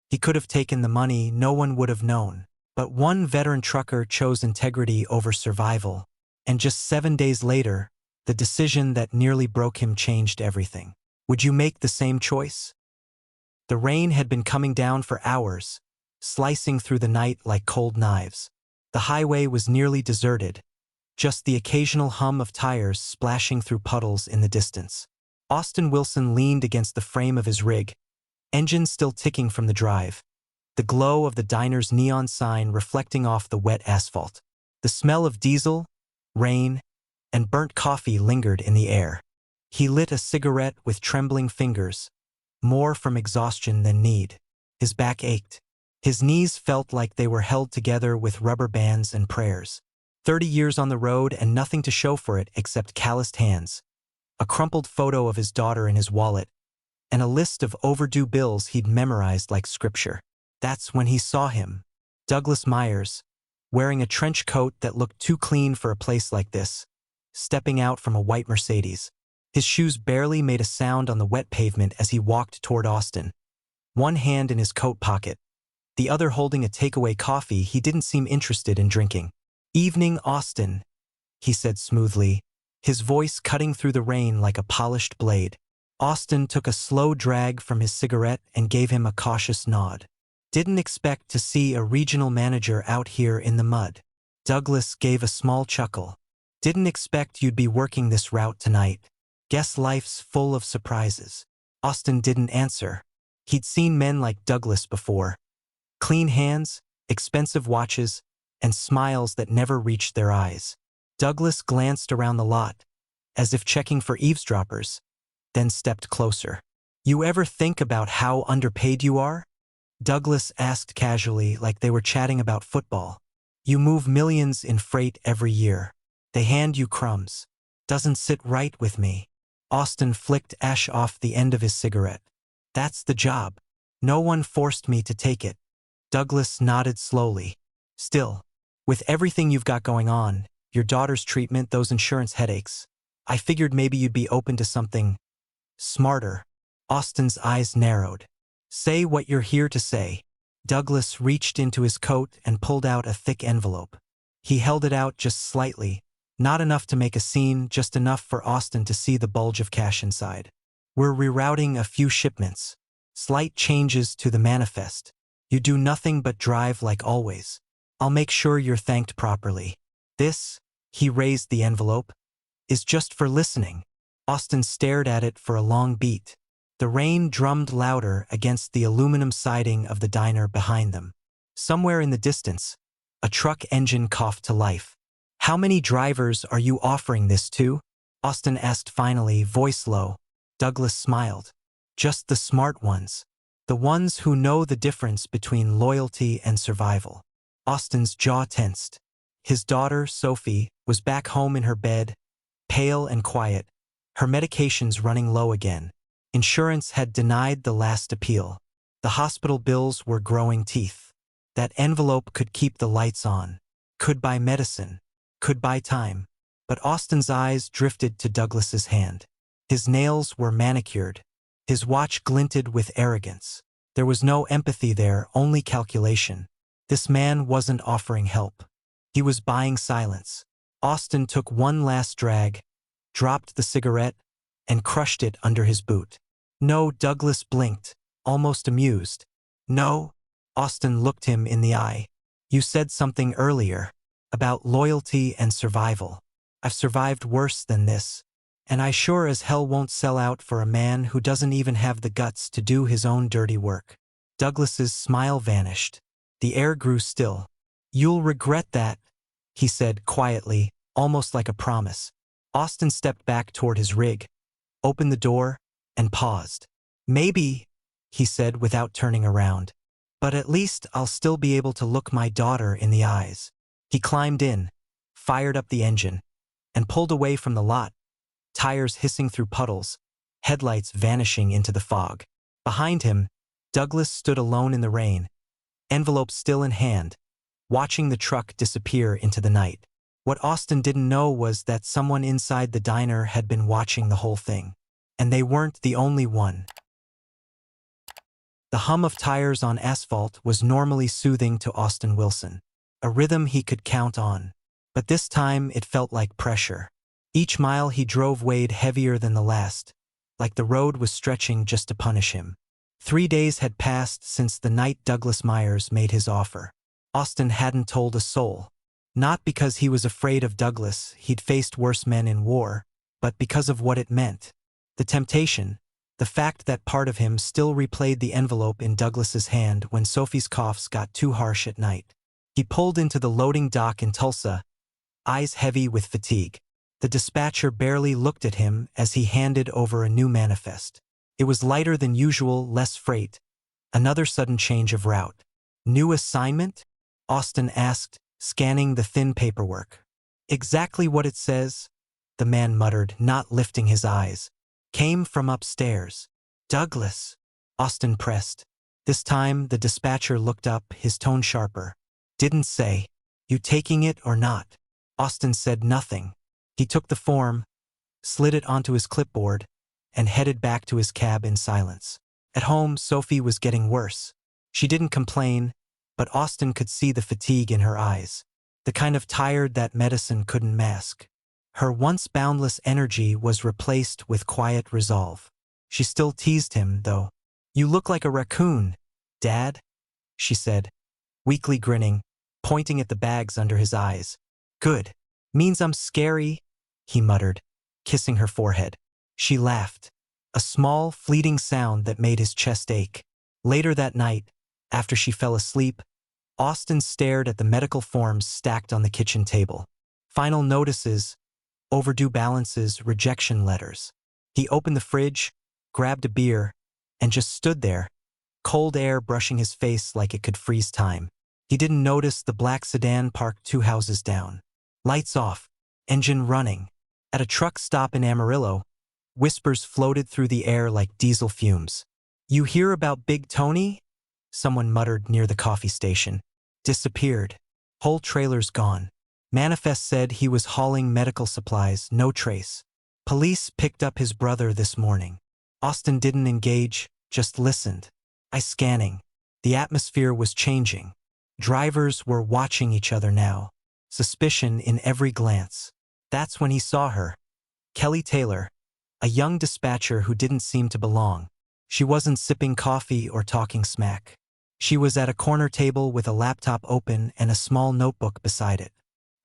He could have taken the money, no one would have known. But one veteran trucker chose integrity over survival, and just 7 days later, the decision that nearly broke him changed everything. Would you make the same choice? The rain had been coming down for hours, slicing through the night like cold knives. The highway was nearly deserted, just the occasional hum of tires splashing through puddles in the distance. Austin Wilson leaned against the frame of his rig, engine still ticking from the drive, the glow of the diner's neon sign reflecting off the wet asphalt. The smell of diesel, rain, and burnt coffee lingered in the air. He lit a cigarette with trembling fingers, more from exhaustion than need. His back ached. His knees felt like they were held together with rubber bands and prayers. 30 years on the road and nothing to show for it except calloused hands, a crumpled photo of his daughter in his wallet, and a list of overdue bills he'd memorized like scripture. That's when he saw him, Douglas Myers, wearing a trench coat that looked too clean for a place like this, stepping out from a white Mercedes. His shoes barely made a sound on the wet pavement as he walked toward Austin, one hand in his coat pocket, the other holding a takeaway coffee he didn't seem interested in drinking. "Evening, Austin," he said smoothly, his voice cutting through the rain like a polished blade. Austin took a slow drag from his cigarette and gave him a cautious nod. "Didn't expect to see a regional manager out here in the mud." Douglas gave a small chuckle. "Didn't expect you'd be working this route tonight. Guess life's full of surprises." Austin didn't answer. He'd seen men like Douglas before. Clean hands, expensive watches, and smiles that never reached their eyes. Douglas glanced around the lot, as if checking for eavesdroppers, then stepped closer. "You ever think about how underpaid you are?" Douglas asked casually, like they were chatting about football. "You move millions in freight every year. They hand you crumbs. Doesn't sit right with me." Austin flicked ash off the end of his cigarette. "That's the job. No one forced me to take it." Douglas nodded slowly. "Still, with everything you've got going on, your daughter's treatment, those insurance headaches, I figured maybe you'd be open to something smarter." Austin's eyes narrowed. "Say what you're here to say." Douglas reached into his coat and pulled out a thick envelope. He held it out just slightly, not enough to make a scene, just enough for Austin to see the bulge of cash inside. "We're rerouting a few shipments. Slight changes to the manifest. You do nothing but drive like always. I'll make sure you're thanked properly. This," he raised the envelope, "is just for listening." Austin stared at it for a long beat. The rain drummed louder against the aluminum siding of the diner behind them. Somewhere in the distance, a truck engine coughed to life. "How many drivers are you offering this to?" Austin asked finally, voice low. Douglas smiled. "Just the smart ones. The ones who know the difference between loyalty and survival." Austin's jaw tensed. His daughter, Sophie, was back home in her bed, pale and quiet, her medications running low again. Insurance had denied the last appeal. The hospital bills were growing teeth. That envelope could keep the lights on, could buy medicine, could buy time. But Austin's eyes drifted to Douglas's hand. His nails were manicured. His watch glinted with arrogance. There was no empathy there, only calculation. This man wasn't offering help. He was buying silence. Austin took one last drag, dropped the cigarette, and crushed it under his boot. "No," Douglas blinked, almost amused. "No?" Austin looked him in the eye. "You said something earlier, about loyalty and survival. I've survived worse than this, and I sure as hell won't sell out for a man who doesn't even have the guts to do his own dirty work." Douglas's smile vanished. The air grew still. "You'll regret that," he said quietly, almost like a promise. Austin stepped back toward his rig, opened the door, and paused. "Maybe," he said without turning around, "but at least I'll still be able to look my daughter in the eyes." He climbed in, fired up the engine, and pulled away from the lot, tires hissing through puddles, headlights vanishing into the fog. Behind him, Douglas stood alone in the rain, envelope still in hand, watching the truck disappear into the night. What Austin didn't know was that someone inside the diner had been watching the whole thing. And they weren't the only one. The hum of tires on asphalt was normally soothing to Austin Wilson, a rhythm he could count on. But this time it felt like pressure. Each mile he drove weighed heavier than the last, like the road was stretching just to punish him. 3 days had passed since the night Douglas Myers made his offer. Austin hadn't told a soul. Not because he was afraid of Douglas, he'd faced worse men in war, but because of what it meant. The temptation, the fact that part of him still replayed the envelope in Douglas's hand when Sophie's coughs got too harsh at night. He pulled into the loading dock in Tulsa, eyes heavy with fatigue. The dispatcher barely looked at him as he handed over a new manifest. It was lighter than usual, less freight. Another sudden change of route. New assignment? Austin asked, scanning the thin paperwork. Exactly what it says, the man muttered, not lifting his eyes. Came from upstairs. Douglas, Austin pressed. This time the dispatcher looked up, his tone sharper. Didn't say, you taking it or not? Austin said nothing. He took the form, slid it onto his clipboard, and headed back to his cab in silence. At home, Sophie was getting worse. She didn't complain, but Austin could see the fatigue in her eyes, the kind of tired that medicine couldn't mask. Her once boundless energy was replaced with quiet resolve. She still teased him, though. You look like a raccoon, Dad, she said, weakly grinning, pointing at the bags under his eyes. Good. Means I'm scary, he muttered, kissing her forehead. She laughed, a small, fleeting sound that made his chest ache. Later that night, after she fell asleep, Austin stared at the medical forms stacked on the kitchen table. Final notices, overdue balances, rejection letters. He opened the fridge, grabbed a beer, and just stood there, cold air brushing his face like it could freeze time. He didn't notice the black sedan parked 2 houses down. Lights off, engine running. At a truck stop in Amarillo, whispers floated through the air like diesel fumes. You hear about Big Tony? Someone muttered near the coffee station. Disappeared. Whole trailer's gone. Manifest said he was hauling medical supplies, no trace. Police picked up his brother this morning. Austin didn't engage, just listened. Scanning. The atmosphere was changing. Drivers were watching each other now. Suspicion in every glance. That's when he saw her. Kelly Taylor, a young dispatcher who didn't seem to belong. She wasn't sipping coffee or talking smack. She was at a corner table with a laptop open and a small notebook beside it.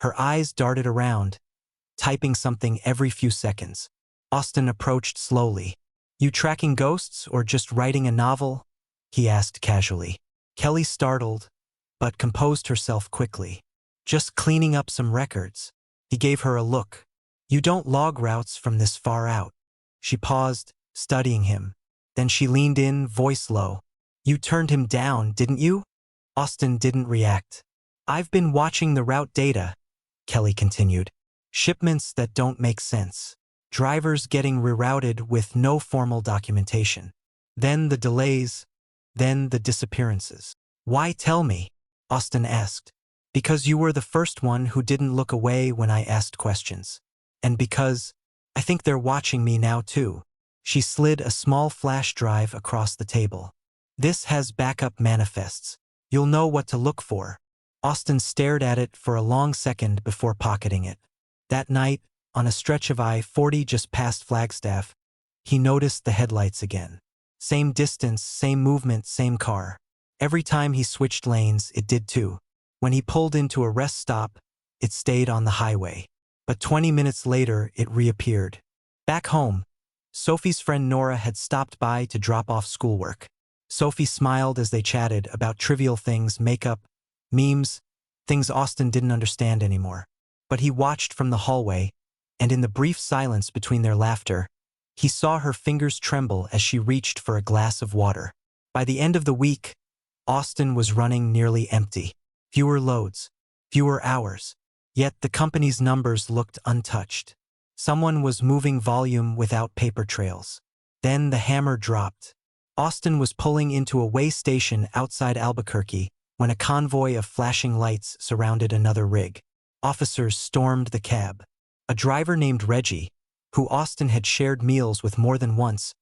Her eyes darted around, typing something every few seconds. Austin approached slowly. You tracking ghosts or just writing a novel? He asked casually. Kelly startled, but composed herself quickly. Just cleaning up some records. He gave her a look. You don't log routes from this far out. She paused, studying him. Then she leaned in, voice low. You turned him down, didn't you? Austin didn't react. I've been watching the route data, Kelly continued. Shipments that don't make sense. Drivers getting rerouted with no formal documentation. Then the delays, then the disappearances. Why tell me? Austin asked. Because you were the first one who didn't look away when I asked questions. And because I think they're watching me now too. She slid a small flash drive across the table. This has backup manifests. You'll know what to look for. Austin stared at it for a long second before pocketing it. That night, on a stretch of I-40 just past Flagstaff, he noticed the headlights again. Same distance, same movement, same car. Every time he switched lanes, it did too. When he pulled into a rest stop, it stayed on the highway. But 20 minutes later, it reappeared. Back home, Sophie's friend Nora had stopped by to drop off schoolwork. Sophie smiled as they chatted about trivial things, makeup, memes, things Austin didn't understand anymore. But he watched from the hallway, and in the brief silence between their laughter, he saw her fingers tremble as she reached for a glass of water. By the end of the week, Austin was running nearly empty. Fewer loads, fewer hours. Yet the company's numbers looked untouched. Someone was moving volume without paper trails. Then the hammer dropped. Austin was pulling into a way station outside Albuquerque when a convoy of flashing lights surrounded another rig. Officers stormed the cab. A driver named Reggie, who Austin had shared meals with more than once,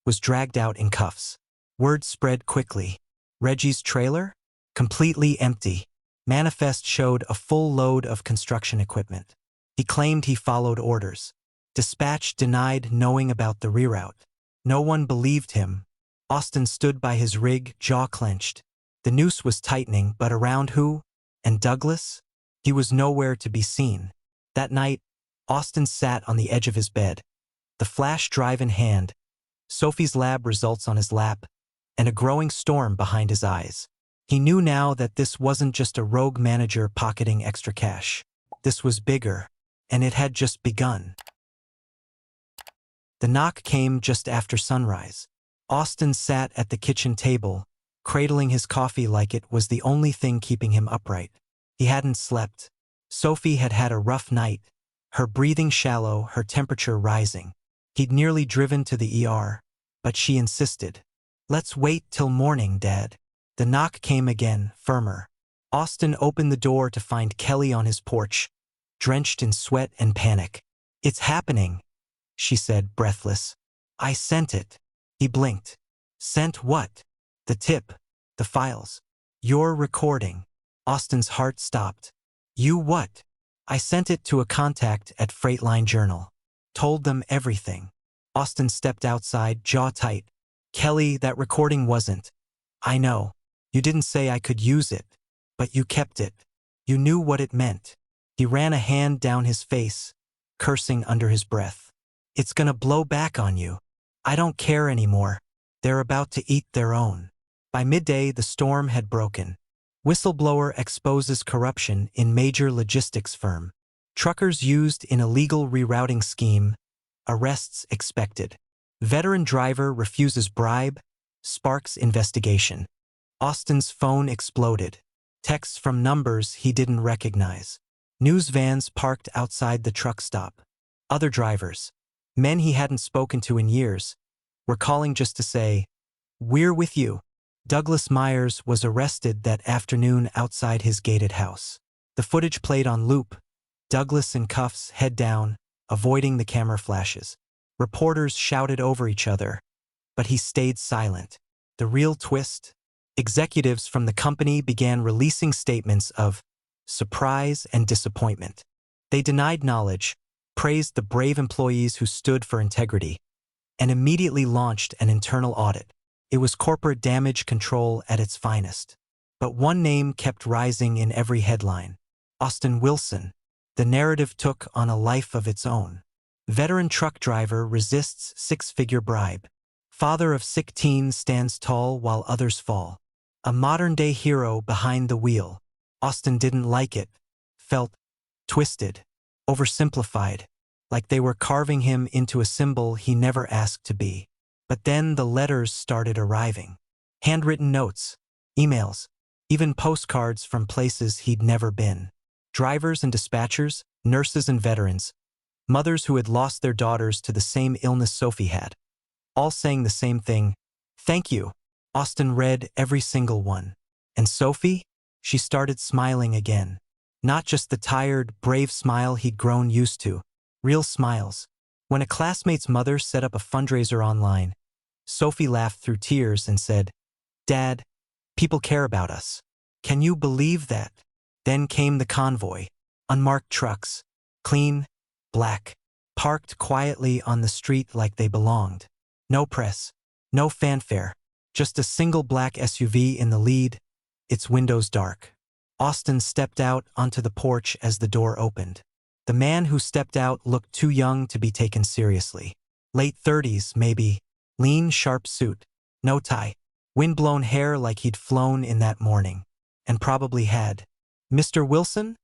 was dragged out in cuffs. Word spread quickly. Reggie's trailer? Completely empty. Manifest showed a full load of construction equipment. He claimed he followed orders. Dispatch denied knowing about the reroute. No one believed him. Austin stood by his rig, jaw clenched. The noose was tightening, but around who? And Douglas? He was nowhere to be seen. That night, Austin sat on the edge of his bed, the flash drive in hand, Sophie's lab results on his lap, and a growing storm behind his eyes. He knew now that this wasn't just a rogue manager pocketing extra cash. This was bigger, and it had just begun. The knock came just after sunrise. Austin sat at the kitchen table, cradling his coffee like it was the only thing keeping him upright. He hadn't slept. Sophie had had a rough night, her breathing shallow, her temperature rising. He'd nearly driven to the ER, but she insisted. "Let's wait till morning, Dad." The knock came again, firmer. Austin opened the door to find Kelly on his porch, drenched in sweat and panic. "It's happening," she said, breathless. "I sent it." He blinked. "Sent what?" "The tip. The files. Your recording." Austin's heart stopped. "You what?" "I sent it to a contact at Freightline Journal. Told them everything." Austin stepped outside, jaw tight. "Kelly, that recording wasn't." "I know. You didn't say I could use it. But you kept it. You knew what it meant." He ran a hand down his face, cursing under his breath. "It's gonna blow back on you. I don't care anymore. They're about to eat their own." By midday, the storm had broken. Whistleblower exposes corruption in major logistics firm. Truckers used in illegal rerouting scheme. Arrests expected. Veteran driver refuses bribe. Sparks investigation. Austin's phone exploded. Texts from numbers he didn't recognize. News vans parked outside the truck stop. Other drivers, men he hadn't spoken to in years, were calling just to say, "We're with you." Douglas Myers was arrested that afternoon outside his gated house. The footage played on loop. Douglas in cuffs, head down, avoiding the camera flashes. Reporters shouted over each other, but he stayed silent. The real twist? Executives from the company began releasing statements of surprise and disappointment. They denied knowledge, praised the brave employees who stood for integrity, and immediately launched an internal audit. It was corporate damage control at its finest. But one name kept rising in every headline. Austin Wilson. The narrative took on a life of its own. Veteran truck driver resists six-figure bribe. Father of sick teen stands tall while others fall. A modern-day hero behind the wheel. Austin didn't like it. Felt twisted, oversimplified, like they were carving him into a symbol he never asked to be. But then the letters started arriving. Handwritten notes, emails, even postcards from places he'd never been. Drivers and dispatchers, nurses and veterans, mothers who had lost their daughters to the same illness Sophie had, all saying the same thing, "Thank you." Austin read every single one. And Sophie? She started smiling again. Not just the tired, brave smile he'd grown used to. Real smiles. When a classmate's mother set up a fundraiser online, Sophie laughed through tears and said, "Dad, people care about us. Can you believe that?" Then came the convoy. Unmarked trucks. Clean, black. Parked quietly on the street like they belonged. No press. No fanfare. Just a single black SUV in the lead, its windows dark. Austin stepped out onto the porch as the door opened. The man who stepped out looked too young to be taken seriously. Late 30s, maybe. Lean, sharp suit. No tie. Wind-blown hair like he'd flown in that morning. And probably had. "Mr. Wilson?"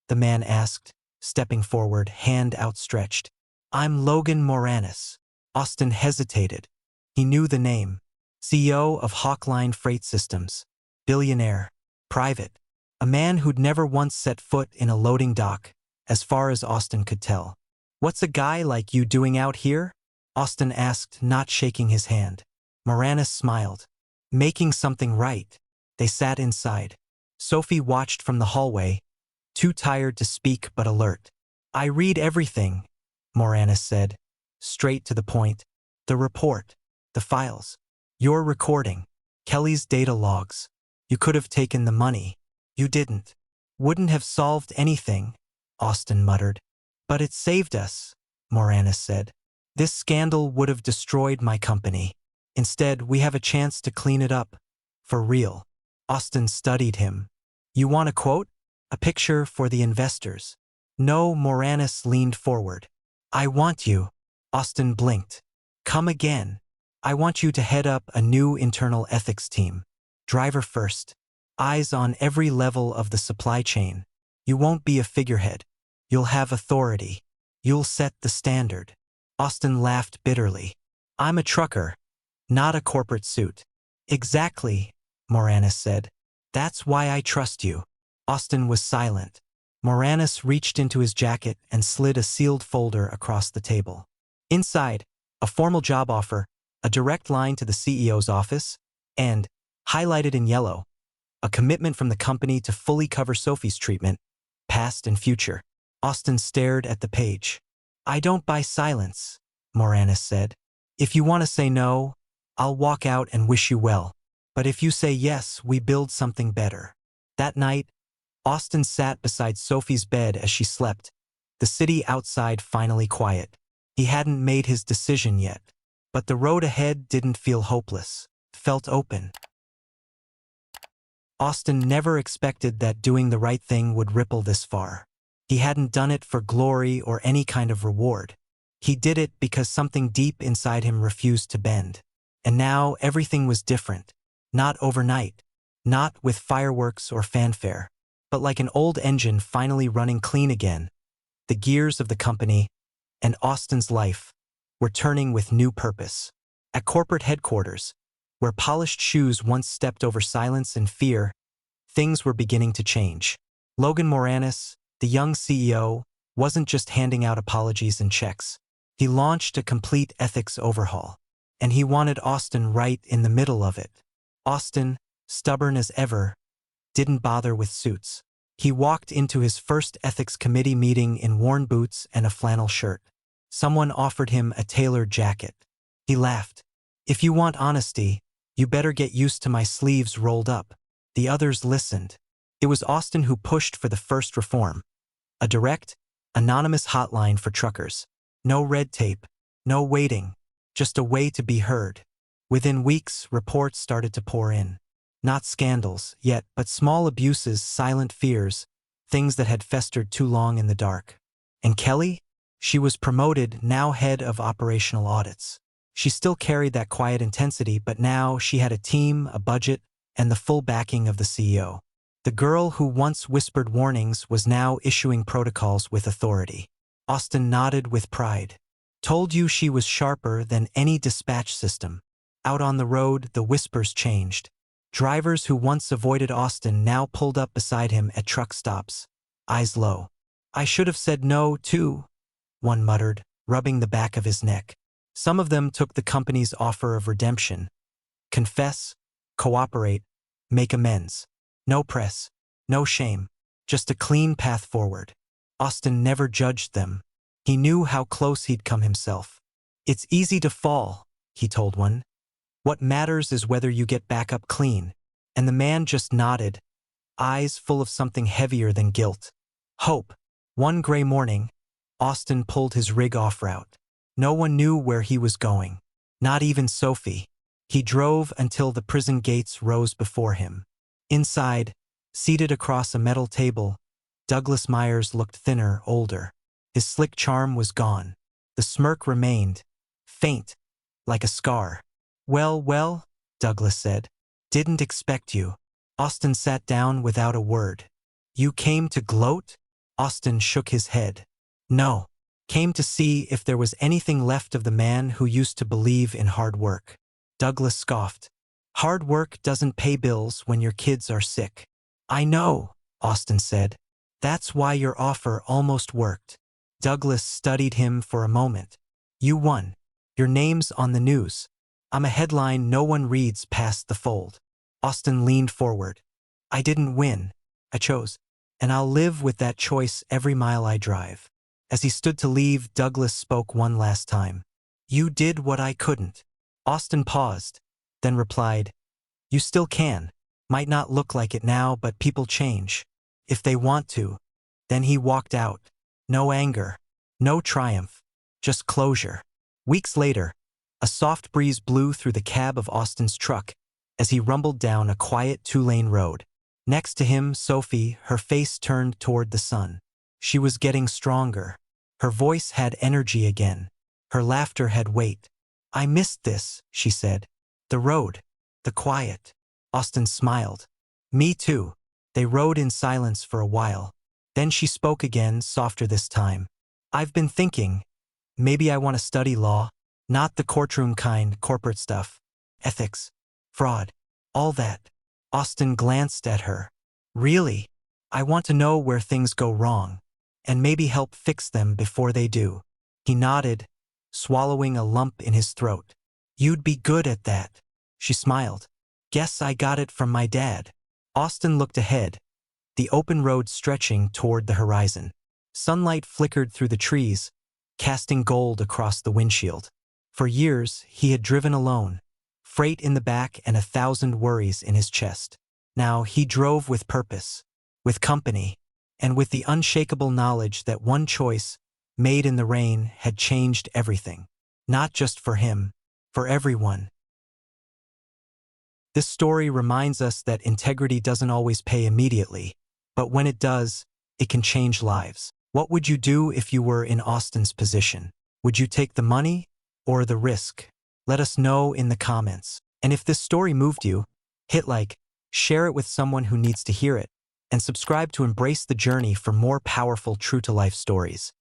the man asked, stepping forward, hand outstretched. "I'm Logan Moranis." Austin hesitated. He knew the name. CEO of Hawkline Freight Systems. Billionaire. Private. A man who'd never once set foot in a loading dock, as far as Austin could tell. "What's a guy like you doing out here?" Austin asked, not shaking his hand. Moranis smiled. "Making something right." They sat inside. Sophie watched from the hallway, too tired to speak but alert. "I read everything," Moranis said, straight to the point. "The report. The files. You're recording. Kelly's data logs. You could have taken the money. You didn't. Wouldn't have solved anything, Austin muttered. But it saved us, Moranis said. This scandal would have destroyed my company. Instead, we have a chance to clean it up. For real. Austin studied him. You want a quote? A picture for the investors? No, Moranis leaned forward. I want you. Austin blinked. Come again. I want you to head up a new internal ethics team. Driver first. Eyes on every level of the supply chain. You won't be a figurehead. You'll have authority. You'll set the standard. Austin laughed bitterly. I'm a trucker, not a corporate suit. Exactly, Moranis said. That's why I trust you. Austin was silent. Moranis reached into his jacket and slid a sealed folder across the table. Inside, a formal job offer, a direct line to the CEO's office, and, highlighted in yellow, a commitment from the company to fully cover Sophie's treatment, past and future. Austin stared at the page. I don't buy silence, Moranis said. If you want to say no, I'll walk out and wish you well. But if you say yes, we build something better. That night, Austin sat beside Sophie's bed as she slept, the city outside finally quiet. He hadn't made his decision yet, but the road ahead didn't feel hopeless, felt open. Austin never expected that doing the right thing would ripple this far. He hadn't done it for glory or any kind of reward. He did it because something deep inside him refused to bend. And now everything was different. Not overnight. Not with fireworks or fanfare. But like an old engine finally running clean again. The gears of the company, and Austin's life, were turning with new purpose. At corporate headquarters, where polished shoes once stepped over silence and fear, things were beginning to change. Logan Moranis, the young CEO, wasn't just handing out apologies and checks. He launched a complete ethics overhaul. And he wanted Austin right in the middle of it. Austin, stubborn as ever, didn't bother with suits. He walked into his first ethics committee meeting in worn boots and a flannel shirt. Someone offered him a tailored jacket. He laughed. If you want honesty, you better get used to my sleeves rolled up. The others listened. It was Austin who pushed for the first reform. A direct, anonymous hotline for truckers. No red tape, no waiting, just a way to be heard. Within weeks, reports started to pour in. Not scandals, yet, but small abuses, silent fears, things that had festered too long in the dark. And Kelly? She was promoted, now head of operational audits. She still carried that quiet intensity, but now she had a team, a budget, and the full backing of the CEO. The girl who once whispered warnings was now issuing protocols with authority. Austin nodded with pride. Told you she was sharper than any dispatch system. Out on the road, the whispers changed. Drivers who once avoided Austin now pulled up beside him at truck stops, eyes low. I should have said no, too, one muttered, rubbing the back of his neck. Some of them took the company's offer of redemption. Confess, cooperate, make amends. No press, no shame, just a clean path forward. Austin never judged them. He knew how close he'd come himself. It's easy to fall, he told one. What matters is whether you get back up clean. And the man just nodded, eyes full of something heavier than guilt. Hope. One gray morning, Austin pulled his rig off route. No one knew where he was going. Not even Sophie. He drove until the prison gates rose before him. Inside, seated across a metal table, Douglas Myers looked thinner, older. His slick charm was gone. The smirk remained, faint, like a scar. Well, Douglas said. Didn't expect you. Austin sat down without a word. You came to gloat? Austin shook his head. No. Came to see if there was anything left of the man who used to believe in hard work. Douglas scoffed. Hard work doesn't pay bills when your kids are sick. I know, Austin said. That's why your offer almost worked. Douglas studied him for a moment. You won. Your name's on the news. I'm a headline no one reads past the fold. Austin leaned forward. I didn't win. I chose. And I'll live with that choice every mile I drive. As he stood to leave, Douglas spoke one last time. You did what I couldn't. Austin paused. then replied, "You still can. Might not look like it now, but people change. If they want to." Then he walked out. No anger, no triumph, just closure. Weeks later, a soft breeze blew through the cab of Austin's truck as he rumbled down a quiet two-lane road. Next to him, Sophie, her face turned toward the sun. She was getting stronger. Her voice had energy again. Her laughter had weight. "I missed this," she said. "The road. The quiet." Austin smiled. "Me too." They rode in silence for a while. Then she spoke again, softer this time. "I've been thinking, maybe I want to study law. Not the courtroom kind, corporate stuff. Ethics. Fraud. All that." Austin glanced at her. "Really? I want to know where things go wrong, and maybe help fix them before they do." He nodded, swallowing a lump in his throat. "You'd be good at that." She smiled. "Guess I got it from my dad." Austin looked ahead, the open road stretching toward the horizon. Sunlight flickered through the trees, casting gold across the windshield. For years, he had driven alone, freight in the back and 1,000 worries in his chest. Now he drove with purpose, with company, and with the unshakable knowledge that one choice, made in the rain, had changed everything. Not just for him, for everyone. This story reminds us that integrity doesn't always pay immediately, but when it does, it can change lives. What would you do if you were in Austin's position? Would you take the money or the risk? Let us know in the comments. And if this story moved you, hit like, share it with someone who needs to hear it, and subscribe to embrace the journey for more powerful true-to-life stories.